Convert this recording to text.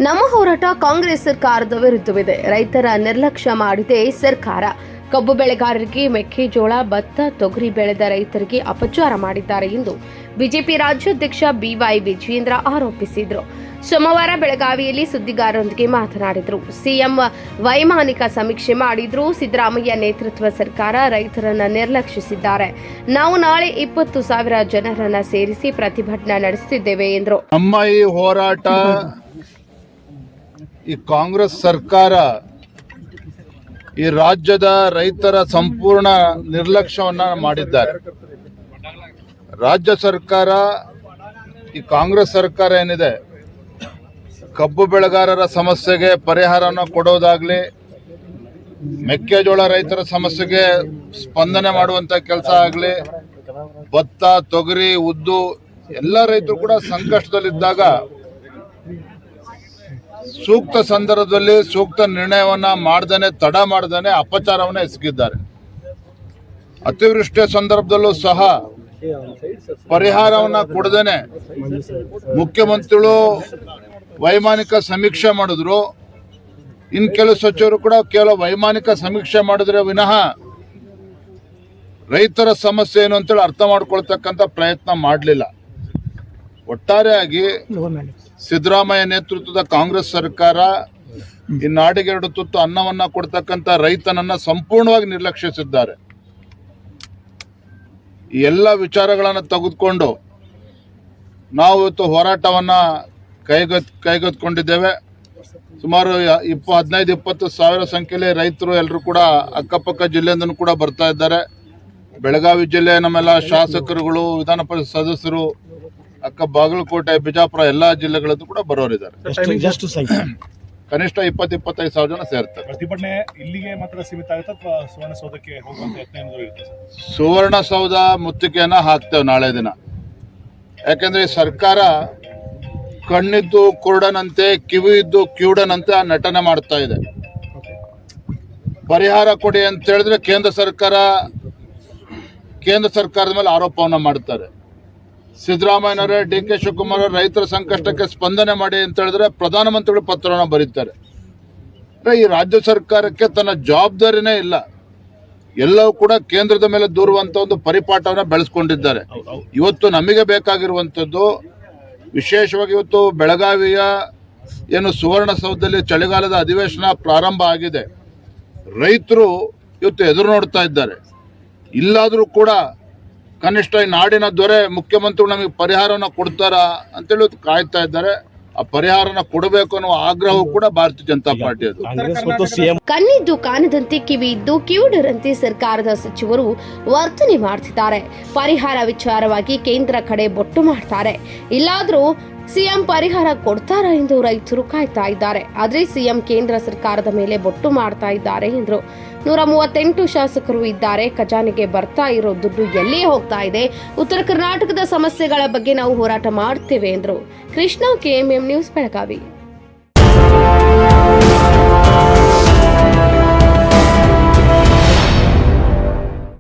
ನಮ್ಮ ಹೋರಾಟ ಕಾಂಗ್ರೆಸ್ ಸರ್ಕಾರದ ವಿರುದ್ಧವಿದೆ. ರೈತರ ನಿರ್ಲಕ್ಷ್ಯ ಮಾಡಿದೆ ಸರ್ಕಾರ. ಕಬ್ಬು ಬೆಳೆಗಾರರಿಗೆ ಮೆಕ್ಕೆಜೋಳ, ಭತ್ತ, ತೊಗರಿ ಬೆಳೆದ ರೈತರಿಗೆ ಅಪಚಾರ ಮಾಡಿದ್ದಾರೆ ಎಂದು ಬಿಜೆಪಿ ರಾಜ್ಯಾಧ್ಯಕ್ಷ ಬಿವೈ ವಿಜೇಂದ್ರ ಆರೋಪಿಸಿದರು. ಸೋಮವಾರ ಬೆಳಗಾವಿಯಲ್ಲಿ ಸುದ್ದಿಗಾರರೊಂದಿಗೆ ಮಾತನಾಡಿದರು. ಸಿಎಂ ವೈಮಾನಿಕ ಸಮೀಕ್ಷೆ ಮಾಡಿದ್ರು. ಸಿದ್ದರಾಮಯ್ಯ ನೇತೃತ್ವ ಸರ್ಕಾರ ರೈತರನ್ನ ನಿರ್ಲಕ್ಷಿಸಿದ್ದಾರೆ. ನಾವು ನಾಳೆ 20,000 ಜನರನ್ನ ಸೇರಿಸಿ ಪ್ರತಿಭಟನೆ ನಡೆಸುತ್ತಿದ್ದೇವೆ ಎಂದರು. ನಮ್ಮ ಈ ಹೋರಾಟ ಈ ಕಾಂಗ್ರೆಸ್ ಸರ್ಕಾರ ಈ ರಾಜ್ಯದ ರೈತರ ಸಂಪೂರ್ಣ ನಿರ್ಲಕ್ಷ್ಯವನ್ನ ಮಾಡಿದ್ದಾರೆ. ರಾಜ್ಯ ಸರ್ಕಾರ ಈ ಕಾಂಗ್ರೆಸ್ ಸರ್ಕಾರ ಏನಿದೆ, ಕಬ್ಬು ಬೆಳೆಗಾರರ ಸಮಸ್ಯೆಗೆ ಪರಿಹಾರವನ್ನು ಕೊಡೋದಾಗ್ಲಿ, ಮೆಕ್ಕೆಜೋಳ ರೈತರ ಸಮಸ್ಯೆಗೆ ಸ್ಪಂದನೆ ಮಾಡುವಂತ ಕೆಲಸ ಆಗಲಿ, ಭತ್ತ, ತೊಗರಿ, ಉದ್ದು ಎಲ್ಲ ರೈತರು ಕೂಡ ಸಂಕಷ್ಟದಲ್ಲಿದ್ದಾಗ ಸೂಕ್ತ ಸಂದರ್ಭದಲ್ಲಿ ಸೂಕ್ತ ನಿರ್ಣಯವನ್ನ ಮಾಡ್ದೇನೆ, ತಡ ಮಾಡ್ದೇನೆ ಅಪಚಾರವನ್ನ ಎಸಗಿದ್ದಾರೆ. ಅತಿವೃಷ್ಟಿಯ ಸಂದರ್ಭದಲ್ಲೂ ಸಹ ಪರಿಹಾರವನ್ನ ಕೊಡದೇನೆ ಮುಖ್ಯಮಂತ್ರಿಗಳು ವೈಮಾನಿಕ ಸಮೀಕ್ಷೆ ಮಾಡಿದ್ರು. ಇನ್ ಕೆಲವು ಸಚಿವರು ಕೂಡ ಕೇವಲ ವೈಮಾನಿಕ ಸಮೀಕ್ಷೆ ಮಾಡಿದ್ರೆ ವಿನಃ ರೈತರ ಸಮಸ್ಯೆ ಏನು ಅಂತೇಳಿ ಅರ್ಥ ಮಾಡ್ಕೊಳ್ತಕ್ಕಂಥ ಪ್ರಯತ್ನ ಮಾಡಲಿಲ್ಲ. ಒಟ್ಟಾರೆಯಾಗಿ ಸಿದ್ದರಾಮಯ್ಯ ನೇತೃತ್ವದ ಕಾಂಗ್ರೆಸ್ ಸರ್ಕಾರ ಈ ನಾಡಿಗೆ 2 ತುತ್ತು ಅನ್ನವನ್ನ ಕೊಡ್ತಕ್ಕಂಥ ರೈತನನ್ನ ಸಂಪೂರ್ಣವಾಗಿ ನಿರ್ಲಕ್ಷಿಸಿದ್ದಾರೆ. ಈ ಎಲ್ಲ ವಿಚಾರಗಳನ್ನು ತೆಗೆದುಕೊಂಡು ನಾವು ಇವತ್ತು ಹೋರಾಟವನ್ನ ಕೈಗೆತ್ತಿಕೊಂಡಿದ್ದೇವೆ. ಸುಮಾರು 15-20 ಸಾವಿರ ಸಂಖ್ಯೆಯಲ್ಲಿ ರೈತರು ಎಲ್ಲರೂ ಕೂಡ ಅಕ್ಕಪಕ್ಕ ಜಿಲ್ಲೆಯಿಂದನೂ ಕೂಡ ಬರ್ತಾ ಇದ್ದಾರೆ. ಬೆಳಗಾವಿ ಜಿಲ್ಲೆ ನಮ್ಮೆಲ್ಲ ಶಾಸಕರುಗಳು, ವಿಧಾನ ಪರಿಷತ್ ಸದಸ್ಯರು, ಬಾಗಲಕೋಟೆ, ಬಿಜಾಪುರ ಎಲ್ಲಾ ಜಿಲ್ಲೆಗಳದ್ದು ಕೂಡ ಬರೋರಿದ್ದಾರೆ. ಕನಿಷ್ಠ 20-25 ಸಾವಿರ ಜನ ಸೇರ್ತಾರೆ. ಪ್ರತಿಭಟನೆ ಇಲ್ಲಿಗೆ ಮಾತ್ರ ಸೀಮಿತ ಆಗುತ್ತೆ ಅಥವಾ ಸುವರ್ಣಸೌಧಕ್ಕೆ ಹೋಗುವಂತ ಯತ್ನ ಏನಾದರೂ ಇರುತ್ತೆ ಸರ್? ಸುವರ್ಣಸೌಧ ಮುತ್ತಿಗೆಯನ್ನ ಹಾಕ್ತೇವೆ ನಾಳೆ ದಿನ. ಯಾಕಂದ್ರೆ ಈ ಸರ್ಕಾರ ಕಣ್ಣಿದ್ದು ಕುರುಡನಂತೆ, ಕಿವಿ ಇದ್ದು ಕಿವುಡನಂತೆ ಆ ನಟನೆ ಮಾಡ್ತಾ ಇದೆ. ಪರಿಹಾರ ಕೊಡಿ ಅಂತ ಹೇಳಿದ್ರೆ ಕೇಂದ್ರ ಸರ್ಕಾರದ ಮೇಲೆ ಆರೋಪವನ್ನ ಮಾಡ್ತಾರೆ. ಸಿದ್ದರಾಮಯ್ಯನವರೇ, DK ಶಿವಕುಮಾರ್ ರೈತರ ಸಂಕಷ್ಟಕ್ಕೆ ಸ್ಪಂದನೆ ಮಾಡಿ ಅಂತ ಹೇಳಿದ್ರೆ ಪ್ರಧಾನಮಂತ್ರಿಗಳು ಪತ್ರವನ್ನು ಬರೀತಾರೆ. ಈ ರಾಜ್ಯ ಸರ್ಕಾರಕ್ಕೆ ತನ್ನ ಜವಾಬ್ದಾರಿನೇ ಇಲ್ಲ. ಎಲ್ಲವೂ ಕೂಡ ಕೇಂದ್ರದ ಮೇಲೆ ದೂರುವಂತ ಒಂದು ಪರಿಪಾಠವನ್ನ ಬೆಳೆಸ್ಕೊಂಡಿದ್ದಾರೆ. ಇವತ್ತು ನಮಗೆ ಬೇಕಾಗಿರುವಂತದ್ದು, ವಿಶೇಷವಾಗಿ ಇವತ್ತು ಬೆಳಗಾವಿಯ ಏನು ಸುವರ್ಣಸೌಧದಲ್ಲಿ ಚಳಿಗಾಲದ ಅಧಿವೇಶನ ಪ್ರಾರಂಭ ಆಗಿದೆ. ರೈತರು ಇವತ್ತು ಎದುರು ನೋಡ್ತಾ ಇದ್ದಾರೆ. ಇಲ್ಲಾದ್ರೂ ಕೂಡ ಕನಿಷ್ಠ ಈ ನಾಡಿನ ದೊರೆ ಮುಖ್ಯಮಂತ್ರಿಗಳು ನಮಗೆ ಪರಿಹಾರವನ್ನು ಕೊಡ್ತಾರಾ ಅಂತೇಳಿ ಕಾಯ್ತಾ ಇದ್ದಾರೆ. ಆ ಪರಿಹಾರನ ಕೊಡಬೇಕು ಅನ್ನೋ ಆಗ್ರಹವೂ ಕೂಡ ಭಾರತೀಯ ಜನತಾ ಪಾರ್ಟಿ ಅದು. ಕಣ್ಣಿದ್ದು ಕಾಣದಂತೆ, ಕಿವಿ ಇದ್ದು ಕಿವುಡರಂತೆ ಸರ್ಕಾರದ ಸಚಿವರು ವರ್ತನೆ ಮಾಡ್ತಿದ್ದಾರೆ. ಪರಿಹಾರ ವಿಚಾರವಾಗಿ ಕೇಂದ್ರ ಕಡೆ ಬೊಟ್ಟು ಮಾಡ್ತಾರೆ. ಇಲ್ಲಾದ್ರೂ ಸಿಎಂ ಪರಿಹಾರ ಕೊಡ್ತಾರಾ ಎಂದು ರೈತರು ಕಾಯ್ತಾ ಇದ್ದಾರೆ. ಆದ್ರೆ ಸಿಎಂ ಕೇಂದ್ರ ಸರ್ಕಾರದ ಮೇಲೆ ಬೊಟ್ಟು ಮಾಡ್ತಾ ಇದ್ದಾರೆ ಎಂದರು. 138 ಶಾಸಕರು ಇದ್ದಾರೆ. ಖಜಾನೆಗೆ ಬರ್ತಾ ಇರೋ ದುಡ್ಡು ಎಲ್ಲಿ ಹೋಗ್ತಾ ಇದೆ? ಉತ್ತರ ಕರ್ನಾಟಕದ ಸಮಸ್ಯೆಗಳ ಬಗ್ಗೆ ನಾವು ಹೋರಾಟ ಮಾಡ್ತೇವೆ ಎಂದರು. Krishna, KMM news, Belagavi.